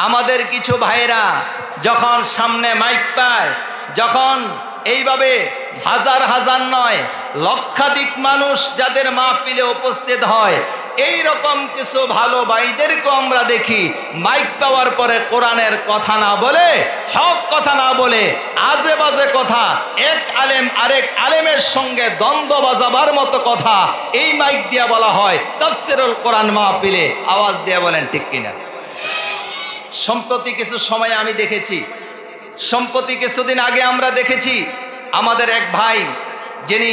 আমাদের কিছু ভাইরা যখন সামনে মাইক পায়, যখন এইভাবে হাজার হাজার নয় লক্ষাধিক মানুষ যাদের মাহফিলে উপস্থিত হয়, এই রকম কিছু ভালো ভাইদেরকেও আমরা দেখি মাইক পাওয়ার পরে কোরআনের কথা না বলে, হক কথা না বলে, আজে বাজে কথা, এক আলেম আরেক আলেমের সঙ্গে দ্বন্দ্ব বাজাবার মতো কথা এই মাইক দিয়া বলা হয় তাফসীরুল কোরআন মাহফিলে। আওয়াজ দিয়ে বলেন ঠিক কিনা? সম্প্রতি কিছু সময় আমি দেখেছি, সম্প্রতি কিছুদিন আগে আমরা দেখেছি আমাদের এক ভাই যিনি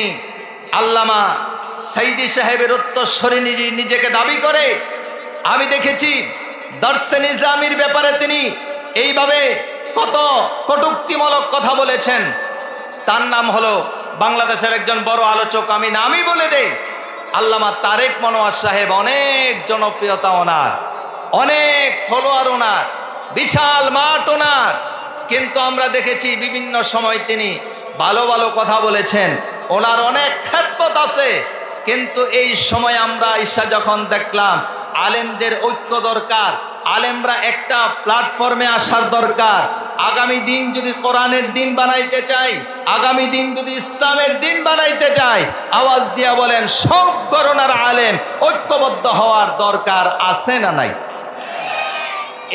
আল্লামা সাইদি সাহেবের উত্তরসূরি নিজেকে দাবি করে, আমি দেখেছি দর্শে নিজামির ব্যাপারে তিনি এইভাবে কত কটূক্তিমূলক কথা বলেছেন। তার নাম হলো বাংলাদেশের একজন বড় আলোচক, আমি নামই বলে দেই, আল্লামা তারেক মনোয়ার সাহেব। অনেক জনপ্রিয়তা ওনার, অনেক ফলোয়ার ওনার, বিশাল মাঠ ওনার, কিন্তু আমরা দেখেছি বিভিন্ন সময় তিনি ভালো ভালো কথা বলেছেন, ওনার অনেক খ্যাতমত আছে। কিন্তু এই সময় আমরা ঈশা যখন দেখলাম আলেমদের ঐক্য দরকার, আলেমরা একটা প্ল্যাটফর্মে আসার দরকার। আগামী দিন যদি কোরআনের দিন বানাইতে চাই, আগামী দিন যদি ইসলামের দিন বানাইতে চাই, আওয়াজ দিয়া বলেন সব গণনার আলেম ঐক্যবদ্ধ হওয়ার দরকার আছে না নাই?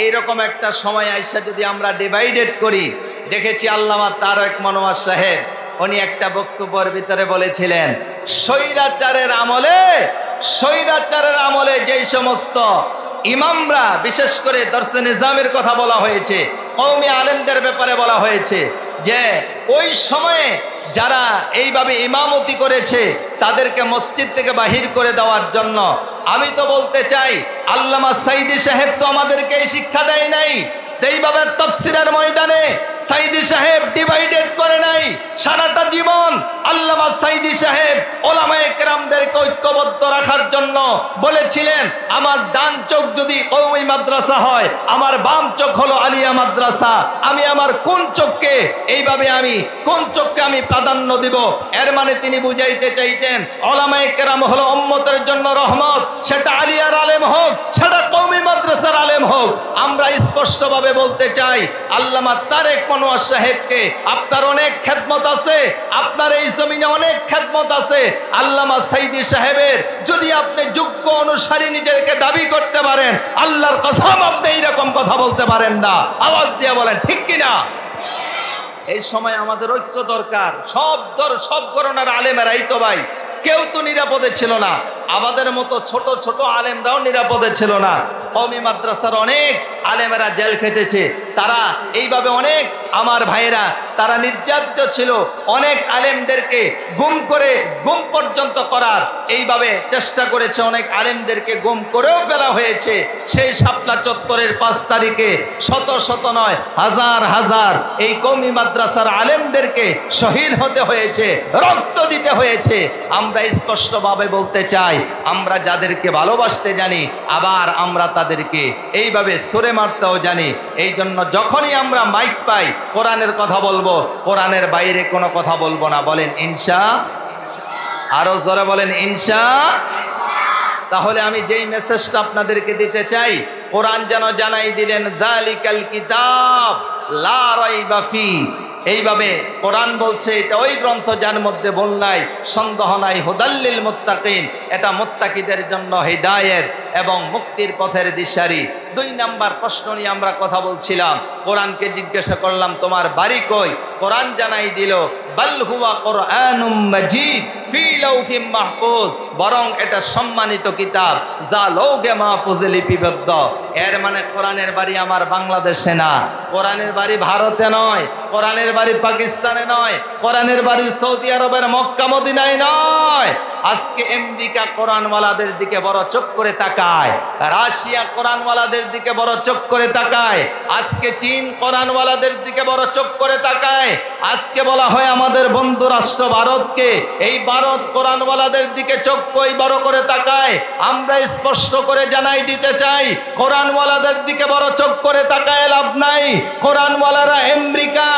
এইরকম একটা সময় আইসা যদি আমরা ডিভাইডেড করি, দেখেছি আল্লামা তারেক মনোয়ার সাহেব উনি একটা বক্তব্যের ভিতরে বলেছিলেন স্বৈরাচারের আমলে যেই সমস্ত ইমামরা, বিশেষ করে দর্শে নিজামের কথা বলা হয়েছে, কওমি আলেমদের ব্যাপারে বলা হয়েছে, যে ওই সময়ে যারা এইভাবে ইমামতি করেছে তাদেরকে মসজিদ থেকে বাহির করে দেওয়ার জন্য। আমি তো বলতে চাই আল্লামা সাইদি সাহেব তো আমাদেরকে এই শিক্ষা দেয় নাই, এইভাবে তাফসীরের ময়দানে সাইদি সাহেব ডিভাইডেড করে নাই। সারাটা জীবন আল্লামা সাইদি সাহেব ওলামায়ে কেরামদেরকে ঐক্যবদ্ধ রাখার জন্য বলেছিলেন, আমার ডান চোখ যদি কওমি মাদ্রাসা হয়, আমার বাম চোখ হলো আলিয়া মাদ্রাসা, আমি আমার কোন চোখকে আমি প্রাধান্য দিব। এর মানে তিনি বুঝাইতে চাইতেন ওলামায়ে কেরাম হলো উম্মতের জন্য রহমত, সেটা আলিয়ার আলেম হোক, সেটা কওমি মাদ্রাসার আলেম হোক। আমরা স্পষ্টভাবে বলতে চাই আল্লামা তারেক মনোয়ার সাহেবকে, আপনার অনেক খেদমত আছে, আপনার এই জমিনে অনেক খেদমত আছে। আল্লামা সাইদি সাহেবের যদি আপনি যোগ্য অনুসারী নিজেকে দাবি করতে পারেন, আল্লাহর কসম আপনি এইরকম কথা বলতে পারেন না। আওয়াজ দিয়ে বলেন ঠিক কিনা? এই সময় আমাদের ঐক্য দরকার। সব গণনার আলেমেরাই তো ভাই, কেউ তো নিরাপদে ছিল না, আমাদের মতো ছোট ছোট আলেমরাও নিরাপদে ছিল না। কওমি মাদ্রাসার অনেক আলেমেরা জেল খেটেছে, তারা এইভাবে অনেক আমার ভাইয়েরা তারা নির্যাতিত ছিল, অনেক আলেমদেরকে গুম পর্যন্ত করার এইভাবে চেষ্টা করেছে, অনেক আলেমদেরকে গুম করেও ফেলা হয়েছে। সেই শাপলা চত্বরের 5 তারিখে শত শত নয় হাজার হাজার এই কওমি মাদ্রাসার আলেমদেরকে শহীদ হতে হয়েছে, রক্ত দিতে হয়েছে। আমরা স্পষ্টভাবে বলতে চাই, আমরা যাদেরকে ভালোবাসতে জানি, আবার আমরা তাদেরকে এইভাবে সরে মারতেও জানি। এই জন্য যখনই আমরা মাইক পাই কোরআনের কথা বলবো, কোরআনের বাইরে কোনো কথা বলবো না। বলেন ইনশা, আরো জোরে বলেন ইনশা। তাহলে আমি যেই মেসেজটা আপনাদেরকে দিতে চাই, কোরআন যেন জানাই দিলেন যালিকাল কিতাব লা রাইবা ফি। এইভাবে কোরআন বলছে এটা ওই গ্রন্থ যার মধ্যে ভুল নাই, সন্দেহ নাই, হুদাল্লিল মুত্তাকিন, এটা মুত্তাকিদের জন্য হিদায়াত এবং মুক্তির পথের দিশারি। 2 নাম্বার প্রশ্ন নিয়ে আমরা কথা বলছিলাম, কোরআনকে জিজ্ঞাসা করলাম তোমার বাড়ি কই? কোরআন জানাই দিল বাল হুয়া কুরআনুম মাজিদ ফি লাউহিম মাহফুজ, বরং এটা সম্মানিত কিতাব যা লৌহে মাহফুজে লিপিবদ্ধ। এর মানে কোরআনের বাড়ি আমার বাংলাদেশে না, কোরআনের বাড়ি ভারতে নয়, কোরআনের বাড়ি পাকিস্তানে নয়, কোরআনের বাড়ি সৌদি আরবের মক্কা মদিনায় নয়। আজকে আমেরিকা কোরআনওয়ালাদের দিকে বড় চোখ করে তাকায়, রাশিয়া কোরআনওয়ালাদের দিকে বড় চোখ করে তাকায়, আজকে চীন কোরআনওয়ালাদের দিকে বড় চোখ করে তাকায়। আজকে বলা হয় আমাদের বন্ধু রাষ্ট্র ভারতকে, এই ভারত কোরআনওয়ালাদের দিকে চোখ কই বড় করে তাকায়। আমরা স্পষ্ট করে জানাই দিতে চাই, কোরআনওয়ালাদের দিকে বড় চোখ করে তাকায় লাভ নাই। কোরআনওয়ালারা আমেরিকা,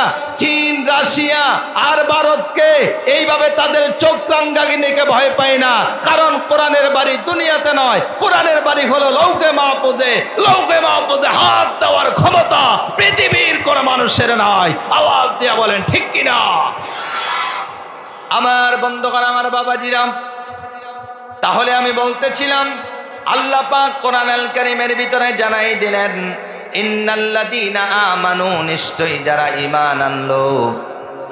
চীন, রাশিয়া আর ভারতকে এইভাবে তাদের চোখ রাঙ্গাগিনীকে ভয় পায় না, কারণ কোরআনের বাড়ি দুনিয়াতে নয়, কোরআনের বাড়ি হলো লৌহে মাহফুজে। লৌহে মাহফুজে হাত দেওয়ার ক্ষমতা মানুষের নয়। আওয়াজ দিয়ে বলেন ঠিক কিনা? আমার বন্ধুগণ, আমার বাবাজিরাম, তাহলে আমি বলতেছিলাম আল্লাহ পাক কোরআন আল কারীমের ভিতরে জানাই দিলেন, ইন্নাল্লাযীনা আমানু, নিশ্চয়ই যারা ঈমান আনলো,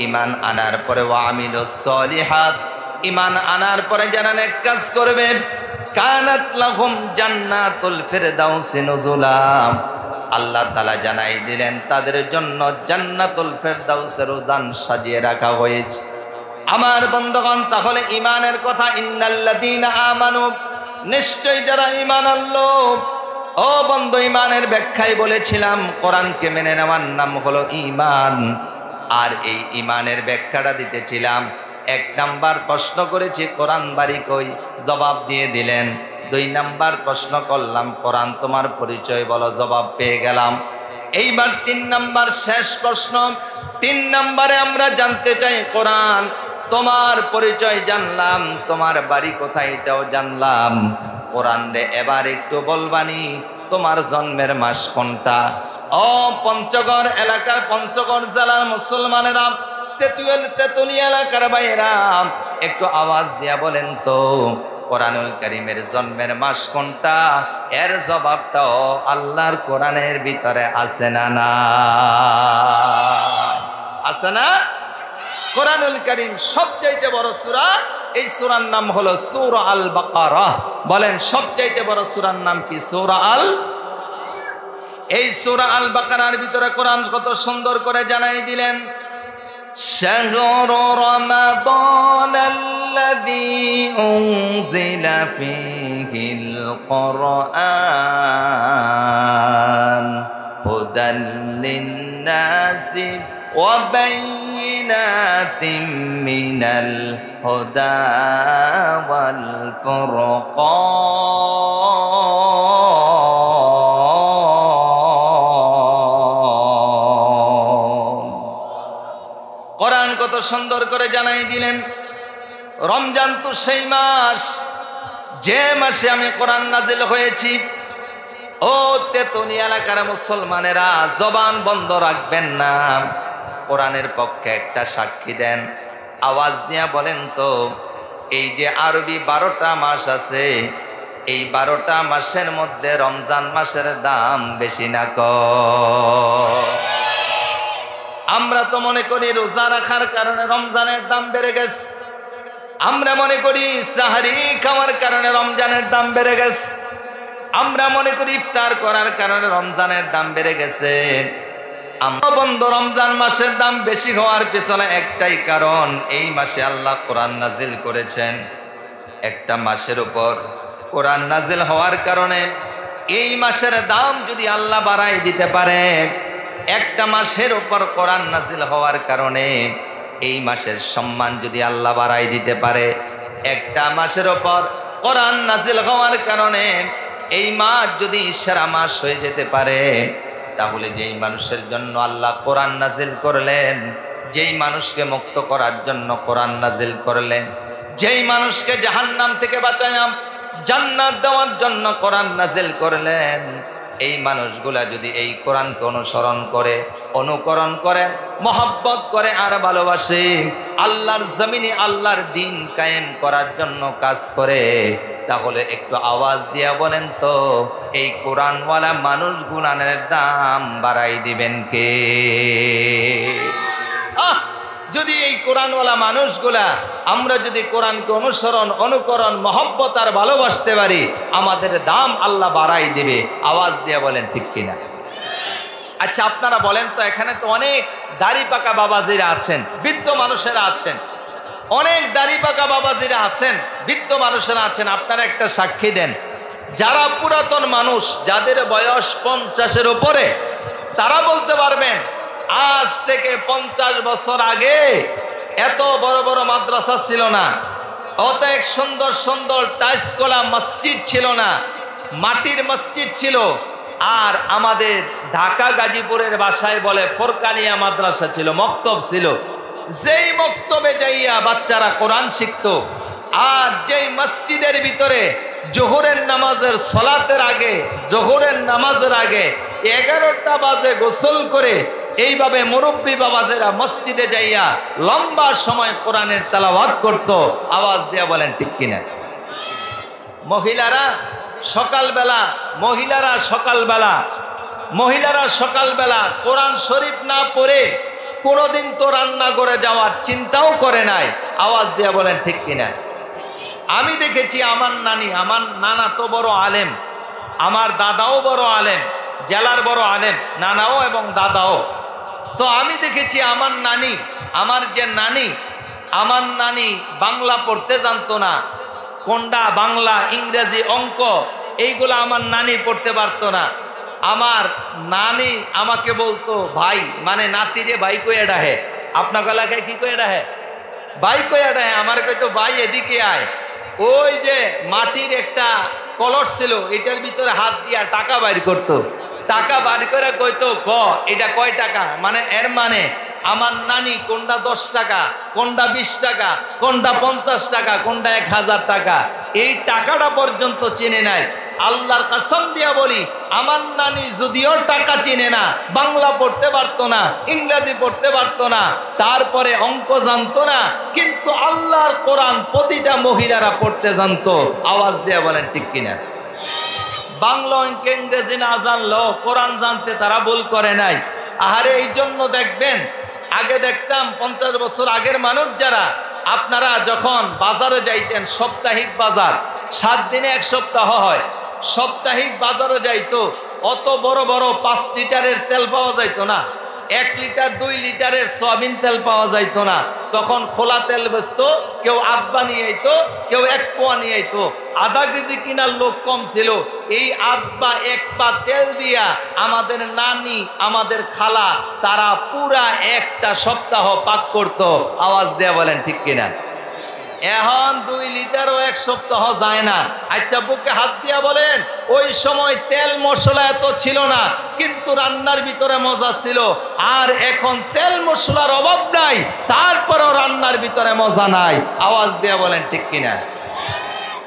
ঈমান আনার পরে ওয়া আমিলুস সলিহাত, ঈমান আনার পরে যারা নেক কাজ করবে, কানাত লাহুম জান্নাতুল ফিরদাউসি নুজুলা, আল্লাহ তাআলা জানাই দিলেন তাদের জন্য জান্নাতুল ফিরদাউসের উদ্যান সাজিয়ে রাখা হয়েছে। আমার বন্ধুগণ, তাহলে ঈমানের কথা, ইন্নাল্লাযীনা আমানু, নিশ্চয়ই যারা ঈমান আনলো। ও বন্ধু, ঈমানের ব্যাখ্যায় বলেছিলাম কোরআনকে মেনে নেওয়ার নাম হলো ঈমান। আর এই ঈমানের ব্যাখ্যাটা দিতেছিলাম, 1 নাম্বার প্রশ্ন করেছি কোরআন বাড়ি কই, জবাব দিয়ে দিলেন। 2 নাম্বার প্রশ্ন করলাম কোরআন তোমার পরিচয় বলো, জবাব পেয়ে গেলাম। এইবার 3 নাম্বার শেষ প্রশ্ন। 3 নাম্বারে আমরা জানতে চাই কোরআন তোমার পরিচয় জানলাম, তোমার বাড়ি কোথায় এটাও জানলাম। কোরআন রে এবার একটু বলবানি তোমার জন্মের মাস কোনটা? ও পঞ্চগড় এলাকার, পঞ্চগড় জেলার মুসলমানেরা, তেতুলিয়া এলাকার ভাইয়েরা, একটু আওয়াজ দিয়া বলেন তো কোরআনুল কারীমের জন্মের মাস কোনটা? এর জবাবটাও আল্লাহর কোরআনের ভিতরে আছে না? না আছে না? কোরআনুল কারীম সবচাইতে বড় সূরা, এই সূরার নাম হলো সূরা আল বাকারা। বলেন সবচাইতে বড় সূরার নাম কি? সূরা আল। এই সূরা আল বাকারার ভিতরে কোরআন কত সুন্দর করে জানাই দিলেন, শাহরু রমাদানাল্লাযী উনজিলা ফীহিল কুরআন হুদাল লিন-নাসি ওয়া বাইয়িনাতিম মিনাল হুদা ওয়াল ফুরকান। কোরআন কত সুন্দর করে জানাই দিলেন, রমজান তো সেই মাস যে মাসে আমি কোরআন নাজিল হয়েছি। ও তেতুলিয়া এলাকার মুসলমানেরা, জবান বন্ধ রাখবেন না, কোরআনের পক্ষে একটা সাক্ষী দেন। আওয়াজ দিয়া বলেন তো, এই যে আরবি 12টা মাস আছে, এই 12টা মাসের মধ্যে রমজান মাসের দাম বেশি না কম? আমরা তো মনে করি রোজা রাখার কারণে রমজানের দাম বেড়ে গেছে, আমরা মনে করি সাহারি খাওয়ার কারণে রমজানের দাম বেড়ে গেছে, আমরা মনে করি ইফতার করার কারণে রমজানের দাম বেড়ে গেছে। আমরা বন্ধু, রমজান মাসের দাম বেশি হওয়ার পিছনে একটাই কারণ, এই মাসে আল্লাহ কোরআন নাজিল করেছেন। একটা মাসের উপর কোরআন নাজিল হওয়ার কারণে এই মাসের দাম যদি আল্লাহ বাড়াই দিতে পারে, একটা মাসের উপর কোরআন নাজিল হওয়ার কারণে এই মাসের সম্মান যদি আল্লাহ বাড়াই দিতে পারে, একটা মাসের উপর কোরআন নাজিল হওয়ার কারণে এই মাস যদি সেরা মাস হয়ে যেতে পারে, তাহলে যেই মানুষের জন্য আল্লাহ কোরআন নাজিল করলেন, যেই মানুষকে মুক্ত করার জন্য কোরআন নাজিল করলেন, যেই মানুষকে জাহান্নাম থেকে বাঁচায়া জান্নাত দেওয়ার জন্য কোরআন নাজিল করলেন, এই মানুষগুলা যদি এই কোরআনকে অনুসরণ করে, অনুকরণ করে, মহব্বত করে আর ভালোবাসে, আল্লাহর জমিনে আল্লাহর দ্বীন কায়েম করার জন্য কাজ করে, তাহলে একটু আওয়াজ দিয়া বলেন তো এই কোরআনওয়ালা মানুষগুলানের দাম বাড়াই দিবেন কে? যদি এই কোরআনওয়ালা মানুষগুলা, আমরা যদি কোরআনকে অনুসরণ, অনুকরণ, মহব্বত আর ভালোবাসতে পারি, আমাদের দাম আল্লাহ বাড়াই দিবে। আওয়াজ দিয়ে বলেন ঠিক কিনা? আচ্ছা আপনারা বলেন তো, এখানে তো অনেক দাড়ি পাকা বাবাজিরা আছেন, বৃদ্ধ মানুষেরা আছেন, অনেক দাড়ি পাকা বাবাজিরা আছেন, বৃদ্ধ মানুষেরা আছেন, আপনারা একটা সাক্ষী দেন। যারা পুরাতন মানুষ, যাদের বয়স 50-এর উপরে, তারা বলতে পারবেন আজ থেকে 50 বছর আগে এত বড় বড় মাদ্রাসা ছিল না, অত এক সুন্দর সুন্দর টাইলস করা মসজিদ ছিল না, মাটির মসজিদ ছিল। আর আমাদের ঢাকা গাজীপুরের ভাষায় বলে ফোরকানিয়া মাদ্রাসা ছিল, মক্তব ছিল। যেই মক্তবে যাইয়া বাচ্চারা কোরআন শিখতো, আর যেই মসজিদের ভিতরে জোহরের নামাজের সলাতের আগে, জোহরের নামাজের আগে 11টা বাজে গোসল করে এইভাবে মুরব্বী বাবাজেরা মসজিদে যাইয়া লম্বা সময় কোরআনের তেলাওয়াত করত। আওয়াজ দিয়া বলেন ঠিক কিনা? মহিলারা সকালবেলা কোরআন শরীফ না পড়ে কোনোদিন তো রান্না করে যাওয়ার চিন্তাও করে নাই। আওয়াজ দিয়া বলেন ঠিক কিনা? আমি দেখেছি আমার নানা তো বড় আলেম, আমার দাদাও বড় আলেম, জেলার বড় আলেম, নানাও এবং দাদাও। তো আমি দেখেছি আমার নানি বাংলা পড়তে জানতো না, কোনটা বাংলা, ইংরেজি, অঙ্ক এইগুলো আমার নানি পড়তে পারতো না। আমার নানি আমাকে বলতো ভাই, মানে নাতিরে ভাই কইয়া ডাহে। আপনার এলাকায় কি কইয়া ডাহে? ভাই কইয়া ডাহে। আমার কইতো ভাই এদিকে আয়। ওই যে মাটির একটা কলস ছিল, এটার ভিতরে হাত দিয়া টাকা বাইর করতো। টাকা বাইর করে কইতো ক এটা কয় টাকা, মানে এর মানে আমার নানি কোনটা 10 টাকা, কোনটা 20 টাকা, কোনটা 50 টাকা, কোনটা 1000 টাকা, এই টাকাটা পর্যন্ত চিনে নাই। আল্লাহর কসম দিয়া বলি, আমার নানি যদিও টাকা চিনে না, বাংলা পড়তে পারতো না, ইংরেজি পড়তে পারতো না, তারপরে অঙ্ক জানতো না, কিন্তু আল্লাহর কোরআন প্রতিটা মহিলারা পড়তে জানতো। আওয়াজ দিয়া বলেন ঠিক কিনা? বাংলা, অঙ্ক, ইংরেজি না জানলো কোরআন জানতে তারা ভুল করে নাই। আহারে, এই জন্য দেখবেন আগে দেখতাম 50 বছর আগের মানুষ যারা, আপনারা যখন বাজারে যাইতেন, সাপ্তাহিক বাজার 7 দিনে 1 সপ্তাহ হয়, সাপ্তাহিক বাজারে যাইতো, অত বড় বড় 5 লিটারের তেল পাওয়া যাইতো না, 1 লিটার 2 লিটারের সয়াবিন তেল পাওয়া যাইতো না। তখন খোলা তেল বেচতো, কেউ আব্বা নিয়ে আইতো, কেউ 1 পোয়া নিয়ে আইতো। আধা কেজি কিনার লোক কম ছিল। এই আব্বা 1 পা তেল দিয়া আমাদের নানি, আমাদের খালা, তারা পুরা একটা সপ্তাহ পাক করতো। আওয়াজ দেয়া বলেন ঠিক কিনা? এখন 2 লিটারও 1 সপ্তাহ যায় না। আচ্ছা, বুকে হাত দিয়া বলেন, ওই সময় তেল মশলা এত ছিল না, কিন্তু রান্নার ভিতরে মজা ছিল। আর এখন তেল মশলার অভাব নাই, তারপরও রান্নার ভিতরে মজা নাই। আওয়াজ দিয়া বলেন ঠিক কিনা?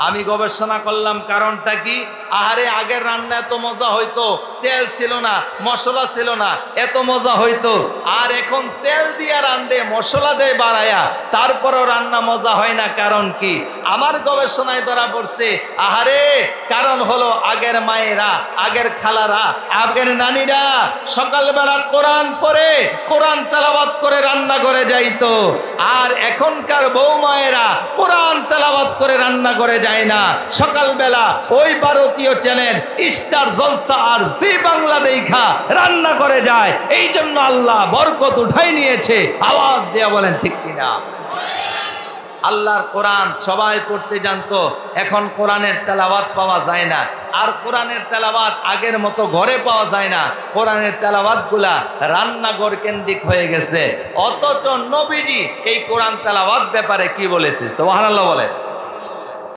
আমি গবেষণা করলাম, কারণটা কি? আহারে, আগের রান্না এত মজা হইতো, তেল ছিল না, মশলা ছিল না, এত মজা হইতো। আর এখন তেল দিয়া রান্ধে, মশলা দেয় বাড়ায়া, তারপরও রান্না মজা হয় না। কারণ কি? আমার গবেষণায় ধরা পড়ছে, আহারে, কারণ হলো আগের মায়েরা, আগের খালারা, আগের নানিরা সকালবেলা কোরআন পড়ে, কোরআন তেলাওয়াত করে রান্না করে যাইতো। আর এখনকার বউ মায়েরা কোরআন তেলাওয়াত করে রান্না করে যায় না। সকালবেলা ওই ভারতীয় চ্যানেল স্টার জলসা আর জি বাংলা দেখা রান্না করে যায়। এই জন্য আল্লাহ বরকত উঠাই নিয়েছে। আওয়াজ দেয়া বলেন ঠিক কিনা? আল্লাহর কোরআন সবাই পড়তে জানতো, এখন কোরআনের তেলাওয়াত পাওয়া যায় না। আর কোরআনের তেলাওয়াত আগের মতো ঘরে পাওয়া যায় না। কোরআনের তেলাওয়াত গুলা রান্নাঘর কেন্দ্রিক হয়ে গেছে। অথচ নবীজি এই কোরআন তেলাওয়াত ব্যাপারে কি বলেছে? সুবহানাল্লাহ বলে।